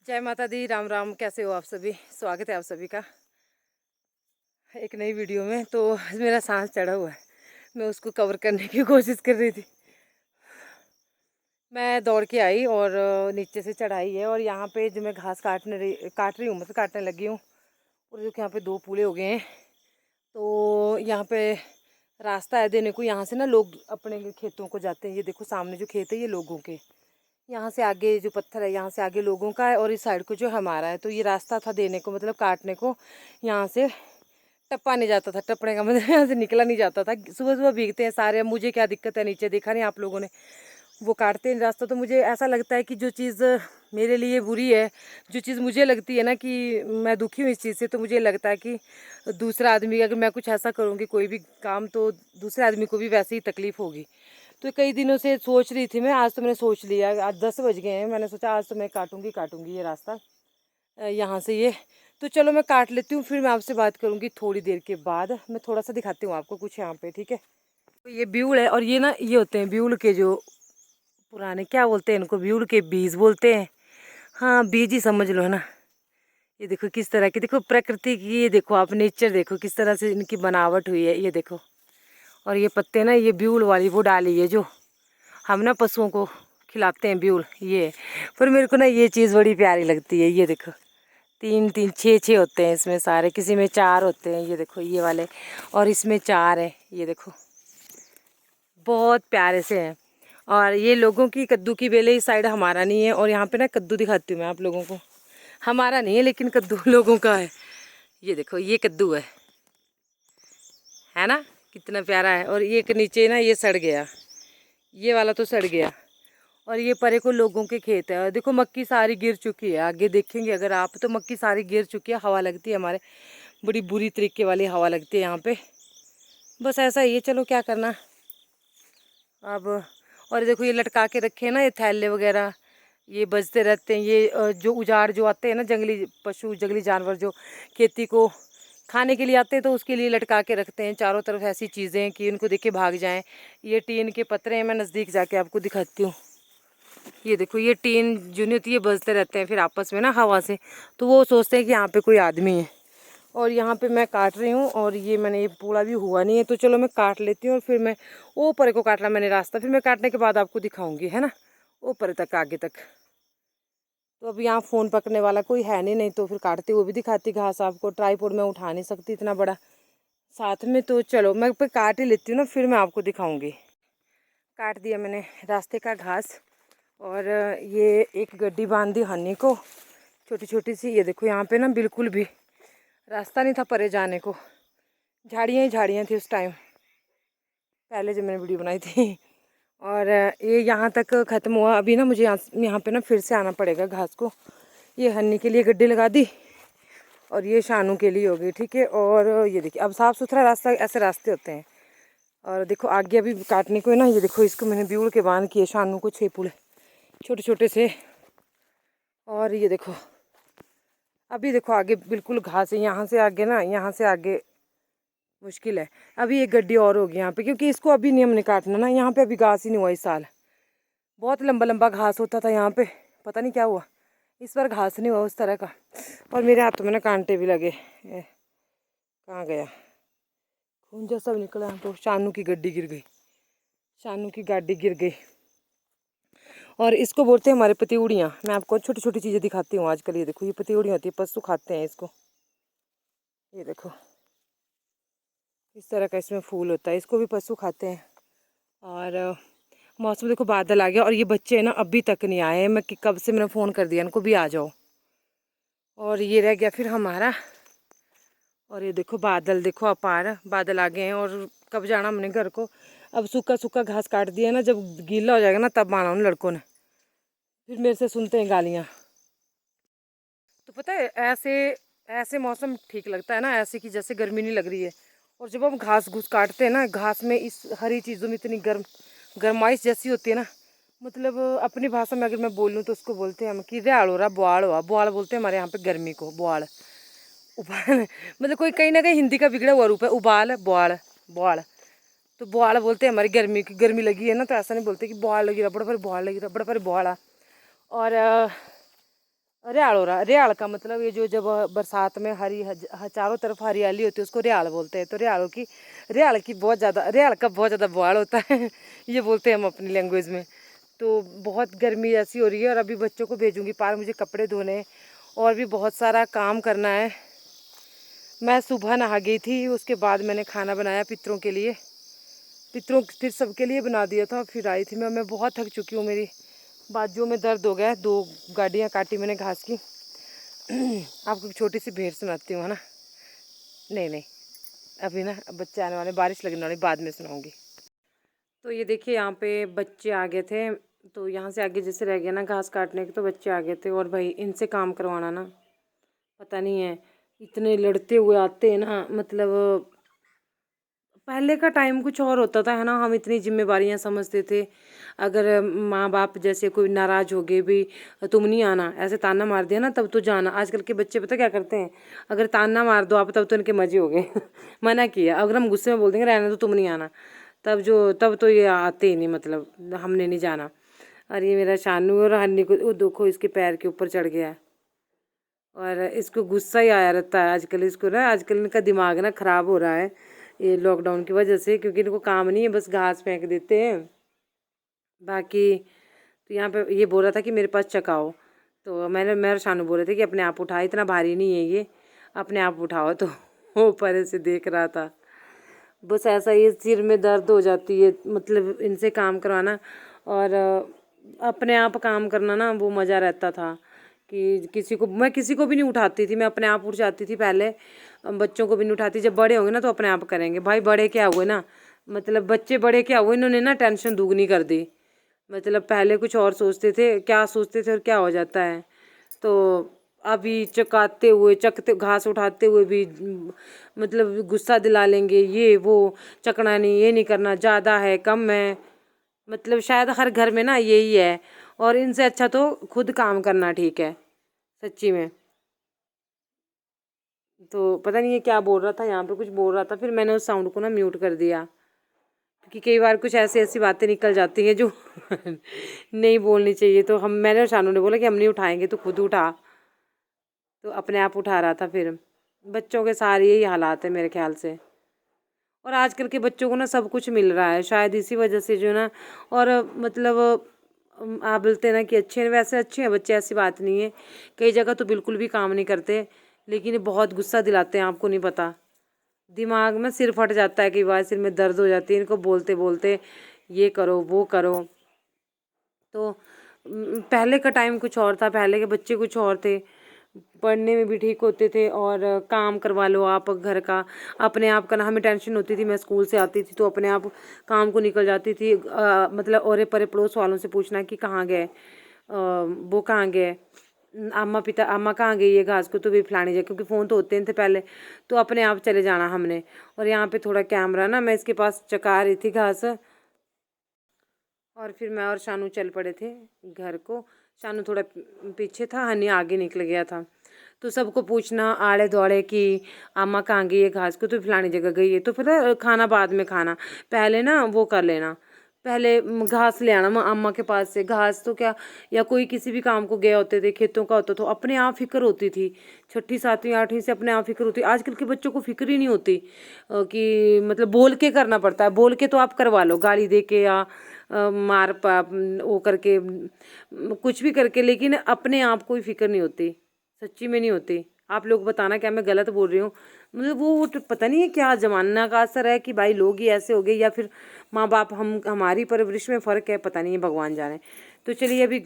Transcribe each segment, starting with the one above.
जय माता दी, राम राम। कैसे हो आप सभी? स्वागत है आप सभी का एक नई वीडियो में। तो मेरा सांस चढ़ा हुआ है, मैं उसको कवर करने की कोशिश कर रही थी। मैं दौड़ के आई और नीचे से चढ़ाई है, और यहाँ पे जो मैं घास काट रही हूँ, मतलब काटने लगी हूँ। और जो कि यहाँ पे 2 पूले हो गए हैं, तो यहाँ पे रास्ता है देने को। यहाँ से ना लोग अपने खेतों को जाते हैं। ये देखो सामने जो खेत है ये लोगों के, यहाँ से आगे जो पत्थर है यहाँ से आगे लोगों का है, और इस साइड को जो हमारा है। तो ये रास्ता था देने को, मतलब काटने को। यहाँ से टप्पा नहीं जाता था, टपने का मतलब यहाँ से निकला नहीं जाता था। सुबह सुबह भीगते हैं सारे। अब मुझे क्या दिक्कत है, नीचे देखा नहीं आप लोगों ने, वो काटते हैं रास्ता। तो मुझे ऐसा लगता है कि जो चीज़ मेरे लिए बुरी है, जो चीज़ मुझे लगती है ना कि मैं दुखी हूँ इस चीज़ से, तो मुझे लगता है कि दूसरा आदमी, अगर मैं कुछ ऐसा करूँगी कोई भी काम, तो दूसरे आदमी को भी वैसे ही तकलीफ़ होगी। तो कई दिनों से सोच रही थी मैं, आज तो मैंने सोच लिया। आज 10 बज गए हैं, मैंने सोचा आज तो मैं काटूंगी ये रास्ता यहाँ से ये। तो चलो मैं काट लेती हूँ, फिर मैं आपसे बात करूँगी थोड़ी देर के बाद। मैं थोड़ा सा दिखाती हूँ आपको कुछ यहाँ पे, ठीक है? तो ये ब्यूल है, और ये ना ये होते हैं ब्यूल के जो पुराने, क्या बोलते हैं इनको, ब्यूल के बीज बोलते हैं। हाँ, बीज ही समझ लो, है ना। ये देखो किस तरह की, देखो प्रकृति की, ये देखो आप नेचर देखो किस तरह से इनकी बनावट हुई है, ये देखो। और ये पत्ते ना, ये ब्यूल वाली वो डाली है जो हम ना पशुओं को खिलाते हैं, ब्यूल ये। पर मेरे को ना ये चीज़ बड़ी प्यारी लगती है। ये देखो 3 3 6 होते हैं इसमें सारे, किसी में 4 होते हैं। ये देखो ये वाले, और इसमें 4 है। ये देखो बहुत प्यारे से हैं। और ये लोगों की कद्दू की बेलें इस साइड, हमारा नहीं है। और यहाँ पे ना कद्दू दिखाती हूँ मैं आप लोगों को, हमारा नहीं है लेकिन कद्दू लोगों का है। ये देखो ये कद्दू है ना, कितना प्यारा है। और ये एक नीचे ना ये सड़ गया, ये वाला तो सड़ गया। और ये परे को लोगों के खेत है। और देखो मक्की सारी गिर चुकी है, आगे देखेंगे अगर आप, तो मक्की सारी गिर चुकी है। हवा लगती है हमारे, बड़ी बुरी तरीके वाली हवा लगती है यहाँ पे। बस ऐसा ही है, चलो क्या करना अब। और देखो ये लटका के रखे हैं ना ये थैले वगैरह, ये बजते रहते हैं। ये जो उजाड़ जो आते हैं ना, जंगली पशु जंगली जानवर जो खेती को खाने के लिए आते हैं, तो उसके लिए लटका के रखते हैं चारों तरफ ऐसी चीज़ें कि उनको देख के भाग जाएं। ये टीन के पतरे हैं, मैं नज़दीक जाके आपको दिखाती हूँ। ये देखो ये टीन जो नहीं होती, ये बजते रहते हैं फिर आपस में ना हवा से, तो वो सोचते हैं कि यहाँ पे कोई आदमी है। और यहाँ पे मैं काट रही हूँ, और ये मैंने ये पूरा भी हुआ नहीं है, तो चलो मैं काट लेती हूँ। और फिर मैं ऊपर को काटना मैंने रास्ता, फिर मैं काटने के बाद आपको दिखाऊंगी, है ना, ऊपर तक आगे तक। तो अब यहाँ फ़ोन पकड़ने वाला कोई है नहीं तो फिर काटते हुए भी दिखाती घास आपको। ट्राईपोड में उठा नहीं सकती इतना बड़ा साथ में, तो चलो मैं पे काट ही लेती हूँ ना, फिर मैं आपको दिखाऊंगी। काट दिया मैंने रास्ते का घास, और ये एक गड्डी बांध दी हनी को, छोटी छोटी सी। ये देखो यहाँ पे ना बिल्कुल भी रास्ता नहीं था परे जाने को, झाड़ियाँ ही झाड़ियाँ थी उस टाइम, पहले जब मैंने वीडियो बनाई थी। और ये यहाँ तक ख़त्म हुआ। अभी ना मुझे यहाँ पे ना फिर से आना पड़ेगा घास को। ये हन्नी के लिए गड्डी लगा दी, और ये शानू के लिए हो गई, ठीक है। और ये देखिए अब साफ़ सुथरा रास्ता, ऐसे रास्ते होते हैं। और देखो आगे अभी काटने को है ना, ये देखो इसको मैंने ब्यूल के बांध किए, शानू को 6 पुल छोटे छोटे से। और ये देखो अभी देखो आगे बिल्कुल घास है, यहाँ से आगे ना, यहाँ से आगे मुश्किल है। अभी एक गड्डी और होगी यहाँ पे, क्योंकि इसको अभी नहीं हमने काटना ना, यहाँ पे अभी घास ही नहीं हुआ इस साल। बहुत लंबा लंबा घास होता था यहाँ पे, पता नहीं क्या हुआ इस बार घास नहीं हुआ उस तरह का। और मेरे हाथों में ना कांटे भी लगे, कहाँ गया खून जैसा भी निकला। तो शानू की गड्डी गिर गई, शानू की गाड़ी गिर गई। और इसको बोलते हैं हमारे पतिउड़ियाँ। मैं आपको छोटी छोटी चीज़ें दिखाती हूँ आजकल। ये देखो ये पतिउड़ियाँ होती है, पशु खाते हैं इसको। ये देखो इस तरह का इसमें फूल होता है, इसको भी पशु खाते हैं। और मौसम देखो बादल आ गया, और ये बच्चे हैं ना अभी तक नहीं आए। मैं कब से मैंने फ़ोन कर दिया इनको भी आ जाओ। और ये रह गया फिर हमारा। और ये देखो बादल, देखो अपार बादल आ गए हैं। और कब जाना हमने घर को। अब सूखा सूखा घास काट दिया ना, जब गीला हो जाएगा ना तब आना उन लड़कों ने, फिर मेरे से सुनते हैं गालियाँ। तो पता है ऐसे ऐसे मौसम ठीक लगता है ना, ऐसे कि जैसे गर्मी नहीं लग रही है। और जब हम घास घूस काटते हैं ना, घास में इस हरी चीज़ों में इतनी गर्माइश जैसी होती है ना। मतलब अपनी भाषा में अगर मैं बोलूँ तो उसको बोलते हैं हम कि रेहाड़ हो रहा, बुआड़ हुआ। बुआड़ बोलते हैं हमारे यहाँ पे गर्मी को, बुआड़ उबाल। मतलब कोई कहीं ना कहीं हिंदी का बिगड़ा हुआ रूप है, उबाल बुआड़ बुआड़। तो बुआड़ बोलते हैं हमारी गर्मी की, गर्मी लगी है ना, तो ऐसा नहीं बोलते कि बुआड़ लगी रबड़ पर बुआड़ लगी रबड़ पर बुआड़ा। और रेहाड़ हो रहा। रेहाड़ का मतलब ये जो जब बरसात में चारों तरफ हरियाली होती है उसको रेहाड़ बोलते हैं। तो रेहाड़ का बहुत ज़्यादा बुआड़ होता है ये बोलते हैं हम अपनी लैंग्वेज में। तो बहुत गर्मी ऐसी हो रही है और अभी बच्चों को भेजूंगी पार्क, मुझे कपड़े धोने हैं और भी बहुत सारा काम करना है। मैं सुबह नहा गई थी, उसके बाद मैंने खाना बनाया पितरों के लिए, पितरों फिर सबके लिए बना दिया था, फिर आई थी मैं बहुत थक चुकी हूँ, मेरी बाजुओं में दर्द हो गया है। 2 गाड़ियाँ काटी मैंने घास की। आपको एक छोटी सी भेड़ सुनाती हूँ, है ना? नहीं नहीं, अभी ना बच्चे आने वाले, बारिश लगने वाली, बाद में सुनाऊंगी। तो ये देखिए यहाँ पे बच्चे आ गए थे, तो यहाँ से आगे जैसे रह गया ना घास काटने के, तो बच्चे आ गए थे और भाई इनसे काम करवाना ना पता नहीं है, इतने लड़ते हुए आते हैं ना। मतलब पहले का टाइम कुछ और होता था, है ना? हम इतनी जिम्मेवारियां समझते थे। अगर माँ बाप जैसे कोई नाराज हो गए भी, तुम नहीं आना, ऐसे ताना मार दिया ना, तब तो जाना। आजकल के बच्चे पता क्या करते हैं, अगर ताना मार दो आप तब तो इनके मजे हो गए मना किया, अगर हम गुस्से में बोल देंगे रहने दो तुम नहीं आना, तब तो ये आते ही नहीं, मतलब हमने नहीं जाना। और ये मेरा शानू और हन्नी को वो देखो इसके पैर के ऊपर चढ़ गया है और इसको गुस्सा ही आया रहता है आजकल। इसको ना आजकल इनका दिमाग ना ख़राब हो रहा है ये लॉकडाउन की वजह से, क्योंकि इनको काम नहीं है, बस घास फेंक देते हैं बाकी। तो यहाँ पे ये बोल रहा था कि मेरे पास चकाओ, तो मैं और शानू बोल रहे थे कि अपने आप उठाओ, इतना भारी नहीं है ये, अपने आप उठाओ। तो वो ऊपर से देख रहा था। बस ऐसा ही सिर में दर्द हो जाती है, मतलब इनसे काम करवाना और अपने आप काम करना ना वो मज़ा रहता था कि मैं किसी को भी नहीं उठाती थी, मैं अपने आप उठ जाती थी पहले, बच्चों को भी नहीं उठाती। जब बड़े होंगे ना तो अपने आप करेंगे। भाई बड़े क्या हुए ना, मतलब बच्चे बड़े क्या हुए, इन्होंने ना टेंशन दुगनी कर दी। मतलब पहले कुछ और सोचते थे, क्या सोचते थे और क्या हो जाता है। तो अभी चकाते हुए चकते घास उठाते हुए भी मतलब गुस्सा दिला लेंगे, ये वो चकना नहीं, ये नहीं करना, ज़्यादा है कम है। मतलब शायद हर घर में ना यही है, और इनसे अच्छा तो खुद काम करना ठीक है सच्ची में। तो पता नहीं ये क्या बोल रहा था, यहाँ पे कुछ बोल रहा था, फिर मैंने उस साउंड को ना म्यूट कर दिया, क्योंकि कई बार कुछ ऐसी ऐसी बातें निकल जाती हैं जो नहीं बोलनी चाहिए। तो मैंने और शानू ने बोला कि हम नहीं उठाएंगे, तो खुद उठा, तो अपने आप उठा रहा था। फिर बच्चों के सारे यही हालात है मेरे ख्याल से, और आजकल के बच्चों को ना सब कुछ मिल रहा है शायद इसी वजह से जो ना। और मतलब आप बोलते हैं ना कि अच्छे हैं, वैसे अच्छे हैं बच्चे, ऐसी बात नहीं है। कई जगह तो बिल्कुल भी काम नहीं करते, लेकिन ये बहुत गुस्सा दिलाते हैं, आपको नहीं पता। दिमाग में सिर फट जाता है, कई बार सिर में दर्द हो जाती है इनको बोलते बोलते, ये करो वो करो। तो पहले का टाइम कुछ और था, पहले के बच्चे कुछ और थे, पढ़ने में भी ठीक होते थे, और काम करवा लो आप घर का अपने आप का ना, हमें टेंशन होती थी। मैं स्कूल से आती थी तो अपने आप काम को निकल जाती थी, मतलब औरे परे पड़ोस वालों से पूछना कि कहाँ गए, वो कहाँ गए, अम्मा कहाँ गई है घास को तो भी फलानी जगह, क्योंकि फ़ोन तो होते नहीं थे पहले, तो अपने आप चले जाना हमने। और यहाँ पे थोड़ा कैमरा ना, मैं इसके पास चका रही थी घास, और फिर मैं और शानू चल पड़े थे घर को। शानू थोड़ा पीछे था, हनी आगे निकल गया था। तो सबको पूछना आड़े दौड़े कि अम्मा कहाँ गई है घास को, तो फलानी जगह गई है। तो फिर खाना बाद में खाना, पहले ना वो कर लेना, पहले घास ले आना अम्मा के पास से। घास तो क्या, या कोई किसी भी काम को गए होते थे, खेतों का होता तो अपने आप फिक्र होती थी। 6ठी 7वीं 8वीं से अपने आप फिक्र होती। आजकल के बच्चों को फिक्र ही नहीं होती कि मतलब बोल के करना पड़ता है। बोल के तो आप करवा लो, गाली दे के या मार वो करके, कुछ भी करके, लेकिन अपने आप को ही फिक्र नहीं होती, सच्ची में नहीं होती। आप लोग बताना क्या मैं गलत बोल रही हूँ? मतलब वो तो पता नहीं है क्या जमाना का असर है कि भाई लोग ही ऐसे हो गए, या फिर माँ बाप हमारी परवरिश में फ़र्क है, पता नहीं है, भगवान जाने। तो चलिए अभी,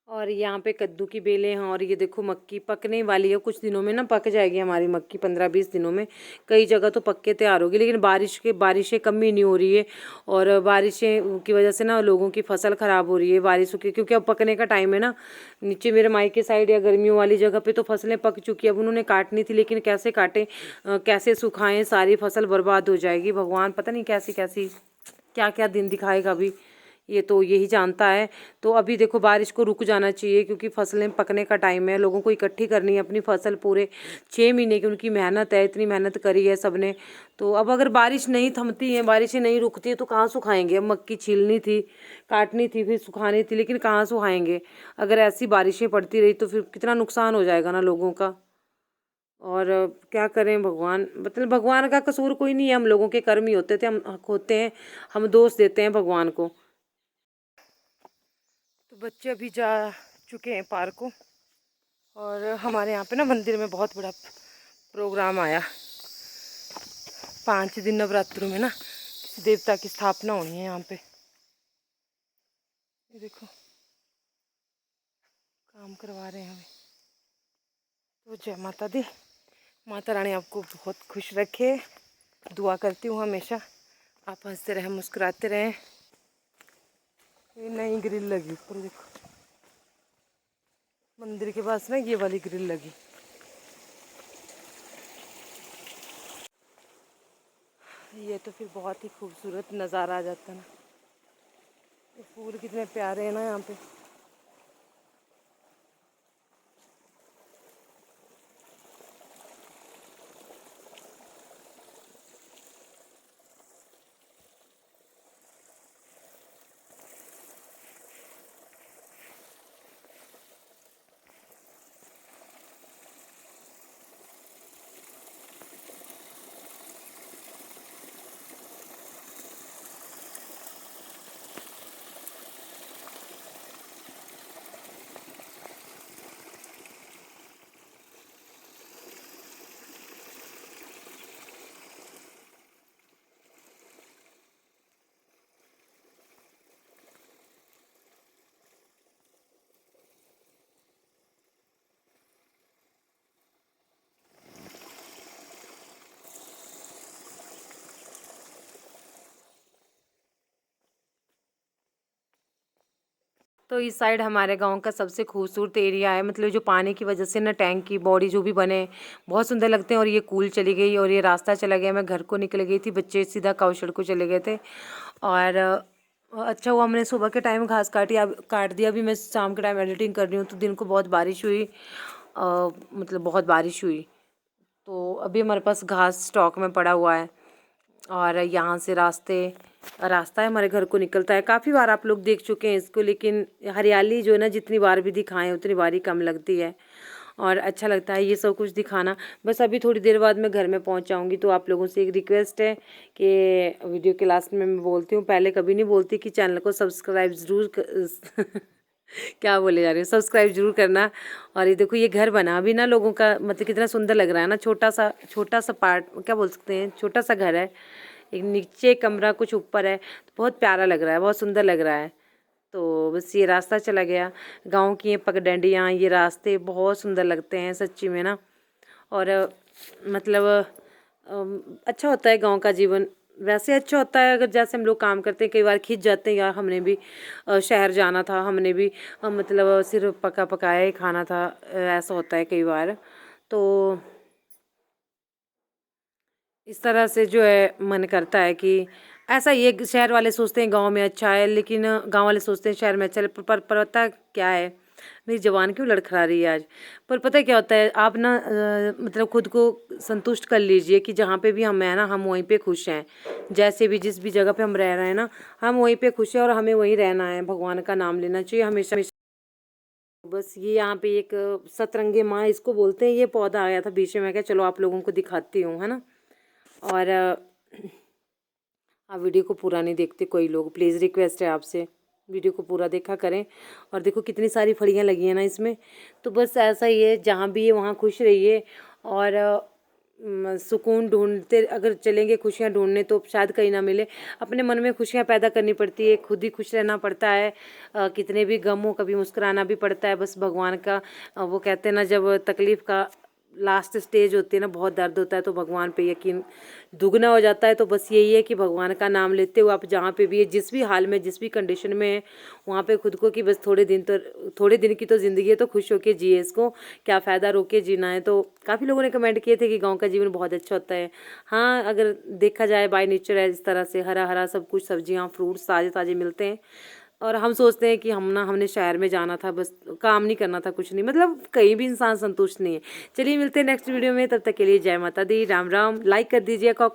और यहाँ पे कद्दू की बेलें हैं, और ये देखो मक्की पकने वाली है, कुछ दिनों में ना पक जाएगी हमारी मक्की, 15-20 दिनों में। कई जगह तो पक के तैयार होगी, लेकिन बारिशें कमी नहीं हो रही है, और बारिशें की वजह से ना लोगों की फसल ख़राब हो रही है बारिशों की, क्योंकि अब पकने का टाइम है ना। नीचे मेरे मायके साइड या गर्मियों वाली जगह पर तो फसलें पक चुकी है, अब उन्होंने काटनी थी, लेकिन कैसे काटें, कैसे सुखाएँ, सारी फसल बर्बाद हो जाएगी। भगवान पता नहीं कैसी कैसी क्या क्या दिन दिखाएगा अभी। ये तो यही जानता है। तो अभी देखो बारिश को रुक जाना चाहिए, क्योंकि फसलें पकने का टाइम है, लोगों को इकट्ठी करनी है अपनी फसल। पूरे 6 महीने की उनकी मेहनत है, इतनी मेहनत करी है सबने। तो अब अगर बारिश नहीं थमती है, बारिशें नहीं रुकती है, तो कहाँ सुखाएंगे। अब मक्की छीलनी थी, काटनी थी, फिर सुखानी थी, लेकिन कहाँ सुखाएंगे। अगर ऐसी बारिशें पड़ती रही तो फिर कितना नुकसान हो जाएगा ना लोगों का। और क्या करें, भगवान मतलब भगवान का कसूर कोई नहीं है, हम लोगों के कर्म ही होते थे, हम होते हैं, हम दोष देते हैं भगवान को। तो बच्चे अभी जा चुके हैं पार्क को, और हमारे यहाँ पे ना मंदिर में बहुत बड़ा प्रोग्राम आया। 5 दिन नवरात्रों में ना देवता की स्थापना होनी है यहाँ पे। ये देखो काम करवा रहे हैं हमें। तो जय माता दी, माता रानी आपको बहुत खुश रखे, दुआ करती हूँ हमेशा। आप हंसते रहें, मुस्कुराते रहें। ये नई ग्रिल लगी ऊपर देखो, मंदिर के पास ना ये वाली ग्रिल लगी। ये तो फिर बहुत ही खूबसूरत नज़ारा आ जाता है ना। ये फूल कितने प्यारे हैं ना यहाँ पे। तो इस साइड हमारे गांव का सबसे खूबसूरत एरिया है, मतलब जो पानी की वजह से ना टैंक की बॉडी जो भी बने बहुत सुंदर लगते हैं। और ये कूल चली गई और ये रास्ता चला गया, मैं घर को निकल गई थी, बच्चे सीधा काउशड़ को चले गए थे। और अच्छा हुआ हमने सुबह के टाइम घास काट दिया। अभी मैं शाम के टाइम एडिटिंग कर रही हूँ, तो दिन को बहुत बारिश हुई, मतलब बहुत बारिश हुई। तो अभी हमारे पास घास स्टॉक में पड़ा हुआ है। और यहाँ से रास्ता है हमारे घर को निकलता है। काफ़ी बार आप लोग देख चुके हैं इसको, लेकिन हरियाली जो है ना जितनी बार भी दिखाएं उतनी बार ही कम लगती है, और अच्छा लगता है ये सब कुछ दिखाना। बस अभी थोड़ी देर बाद मैं घर में पहुंच जाऊंगी। तो आप लोगों से एक रिक्वेस्ट है कि वीडियो के लास्ट में मैं बोलती हूँ, पहले कभी नहीं बोलती, कि चैनल को सब्सक्राइब ज़रूर क्या बोले जा रहे हो, सब्सक्राइब जरूर करना। और ये देखो ये घर बना भी ना लोगों का, मतलब कितना सुंदर लग रहा है ना। छोटा सा पार्ट क्या बोल सकते हैं, छोटा सा घर है, एक नीचे कमरा कुछ ऊपर है, तो बहुत प्यारा लग रहा है, बहुत सुंदर लग रहा है। तो बस ये रास्ता चला गया, गांव की ये पगडंडियाँ, ये रास्ते बहुत सुंदर लगते हैं सच्ची में ना। और मतलब अच्छा होता है गांव का जीवन। वैसे अच्छा होता है अगर जैसे हम लोग काम करते हैं, कई बार खिंच जाते हैं यार, हमने भी शहर जाना था, हमने भी मतलब सिर्फ पका पकाया ही खाना था, ऐसा होता है कई बार। तो इस तरह से जो है मन करता है कि ऐसा ये शहर वाले सोचते हैं गांव में अच्छा है, लेकिन गांव वाले सोचते हैं शहर में अच्छा है। पर पता क्या है, मेरी जबान क्यों लड़खड़ा रही है आज। पर पता है क्या होता है, आप ना मतलब खुद को संतुष्ट कर लीजिए कि जहाँ पे भी हम हैं ना, हम वहीं पे खुश हैं। जैसे भी जिस भी जगह पे हम रह रहे हैं ना, हम वहीं पे खुश हैं, और हमें वहीं रहना है। भगवान का नाम लेना चाहिए हमेशा। बस ये यहाँ पे एक सतरंगे माँ इसको बोलते हैं, ये पौधा आया था बीच में, मैं क्या चलो आप लोगों को दिखाती हूँ, है ना। और आप वीडियो को पूरा नहीं देखते कोई लोग, प्लीज़ रिक्वेस्ट है आपसे, वीडियो को पूरा देखा करें। और देखो कितनी सारी फलियाँ लगी हैं ना इसमें। तो बस ऐसा ही है, जहाँ भी है वहाँ खुश रहिए। और सुकून ढूंढते अगर चलेंगे खुशियाँ ढूंढने, तो शायद कहीं ना मिले। अपने मन में खुशियाँ पैदा करनी पड़ती है, खुद ही खुश रहना पड़ता है। कितने भी गम हो कभी मुस्कुराना भी पड़ता है। बस भगवान का वो कहते हैं ना, जब तकलीफ़ का लास्ट स्टेज होती है ना, बहुत दर्द होता है, तो भगवान पे यकीन दुगना हो जाता है। तो बस यही है कि भगवान का नाम लेते हुए आप जहाँ पे भी है, जिस भी हाल में, जिस भी कंडीशन में है, वहाँ पे खुद को कि बस थोड़े दिन की तो ज़िंदगी है, तो खुश होके जिए इसको, क्या फ़ायदा रो के जीना है। तो काफ़ी लोगों ने कमेंट किए थे कि गाँव का जीवन बहुत अच्छा होता है। हाँ, अगर देखा जाए बाय नेचर है, इस तरह से हरा हरा सब कुछ, सब्जियाँ फ्रूट्स ताज़े ताज़े मिलते हैं। और हम सोचते हैं कि हमने शहर में जाना था, बस काम नहीं करना था, कुछ नहीं, मतलब कहीं भी इंसान संतुष्ट नहीं है। चलिए मिलते हैं नेक्स्ट वीडियो में, तब तक के लिए जय माता दी, राम राम। लाइक कर दीजिएगा,